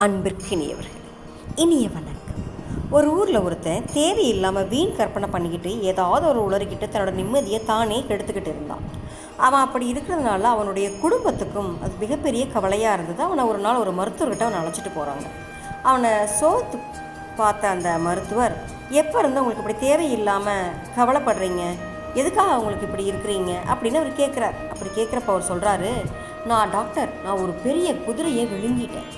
அன்பிற்கினியவர்கள், இனிய வணக்கம். ஒரு ஊரில் ஒருத்தன் தேவையில்லாமல் வீண் கற்பனை பண்ணிக்கிட்டு ஏதாவது ஒரு உளறிக்கிட்டு தன்னோட நிம்மதியை தானே கெடுத்துக்கிட்டு இருந்தான். அவன் அப்படி இருக்கிறதுனால அவனுடைய குடும்பத்துக்கும் அது மிகப்பெரிய கவலையாக இருந்தது. அவனை ஒரு நாள் ஒரு மருத்துவர்கிட்ட அவனை அழைச்சிட்டு போகிறாங்க. அவனை சோத்து பார்த்த அந்த மருத்துவர், எப்போ இருந்து உங்களுக்கு இப்படி தேவையில்லாமல் கவலைப்படுறீங்க, எதுக்காக அவங்களுக்கு இப்படி இருக்கிறீங்க அப்படின்னு அவர் கேட்குறார். அப்படி கேட்குறப்ப அவர் சொல்கிறாரு, நான் ஒரு பெரிய குதிரையை விழுங்கிட்டேன்,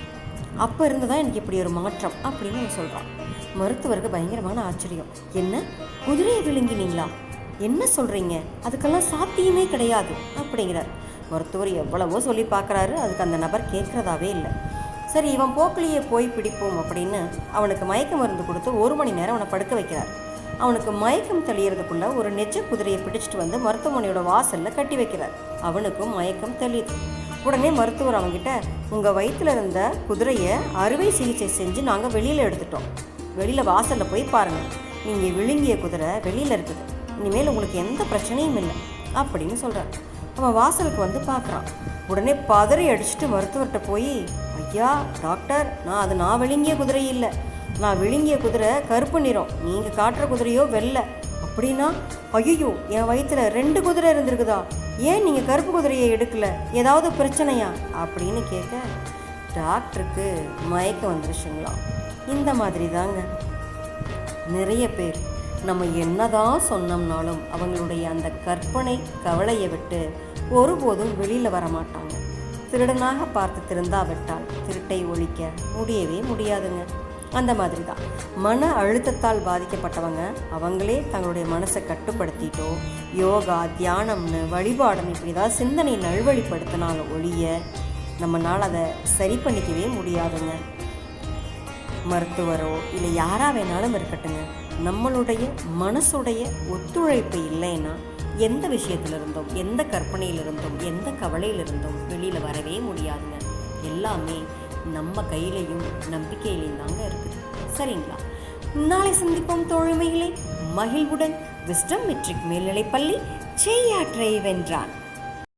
அப்போ இருந்து தான் எனக்கு இப்படி ஒரு மாற்றம் அப்படின்னு அவன் சொல்கிறான். மருத்துவருக்கு பயங்கரமான ஆச்சரியம். என்ன, குதிரையை விழுங்கினீங்களா? என்ன சொல்கிறீங்க? அதுக்கெல்லாம் சாத்தியமே கிடையாது அப்படிங்கிறார். மருத்துவர் எவ்வளவோ சொல்லி பார்க்குறாரு, அதுக்கு அந்த நபர் கேட்குறதாவே இல்லை. சரி, இவன் போக்கிலேயே போய் பிடிப்போம் அப்படின்னு அவனுக்கு மயக்க மருந்து கொடுத்து 1 மணி நேரம் அவனை படுக்க வைக்கிறார். அவனுக்கு மயக்கம் தெளியறதுக்குள்ளே ஒரு நெஜ குதிரையை பிடிச்சிட்டு வந்து மருத்துவமனையோட வாசலில் கட்டி வைக்கிறார். அவனுக்கும் மயக்கம் தெளியுது. உடனே மருத்துவர் அவங்ககிட்ட, உங்கள் வயிற்றில் இருந்த குதிரையை அறுவை சிகிச்சை செஞ்சு நாங்கள் வெளியில் எடுத்துட்டோம், வெளியில் வாசலில் போய் பாருங்கள், நீங்கள் விழுங்கிய குதிரை வெளியில் இருக்குது, இனிமேல் உங்களுக்கு எந்த பிரச்சனையும் இல்லை அப்படின்னு சொல்கிறார். அவன் வாசலுக்கு வந்து பார்க்குறான். உடனே பதறி அடிச்சுட்டு மருத்துவர்கிட்ட போய், ஐயா டாக்டர், நான் விழுங்கிய குதிரை இல்லை, நான் விழுங்கிய குதிரை கருப்பு நிறம், நீங்கள் காட்டுற குதிரையோ வெள்ளை. அப்படின்னா ஐயோ, என் வயிற்றில் 2 குதிரை இருந்திருக்குதா, ஏன் நீங்கள் கருப்பு குதிரையை எடுக்கல, ஏதாவது பிரச்சனையா அப்படின்னு கேட்க டாக்டருக்கு மயக்கம் வந்துருச்சுங்களா. இந்த மாதிரி தாங்க நிறைய பேர் நம்ம என்னதான் சொன்னோம்னாலும் அவங்களுடைய அந்த கற்பனை கவலையை விட்டு ஒருபோதும் வெளியில் வரமாட்டாங்க. திருடனாக பார்த்து திருந்தாவிட்டால் திருட்டை ஒழிக்க முடியவே முடியாதுங்க. அந்த மாதிரி தான் மன அழுத்தத்தால் பாதிக்கப்பட்டவங்க அவங்களே தங்களுடைய மனசை கட்டுப்படுத்திட்டோ யோகா, தியானம்னு, வழிபாடுன்னு இப்படி ஏதாவது சிந்தனை நல்வழிப்படுத்தினாலும் ஒழிய நம்மளால் அதை சரி பண்ணிக்கவே முடியாதுங்க. மருத்துவரோ இல்லை யாராக வேணாலும் இருக்கட்டுங்க, நம்மளுடைய மனசுடைய ஒத்துழைப்பு இல்லைன்னா எந்த விஷயத்திலிருந்தும், எந்த கற்பனையிலிருந்தும், எந்த கவலையிலிருந்தும் வெளியில் வரவே முடியாதுங்க. எல்லாமே நம்ம கையிலையும் நம்பிக்கையிலையும் தாங்க இருக்குது. சரிங்களா? நாளை சந்திப்போம் தோழமைகளே. மகிழ்வுடன். விஸ்டம் மெட்ரிக் மேல்நிலைப்பள்ளி, செய்யாற்றை வென்றான்.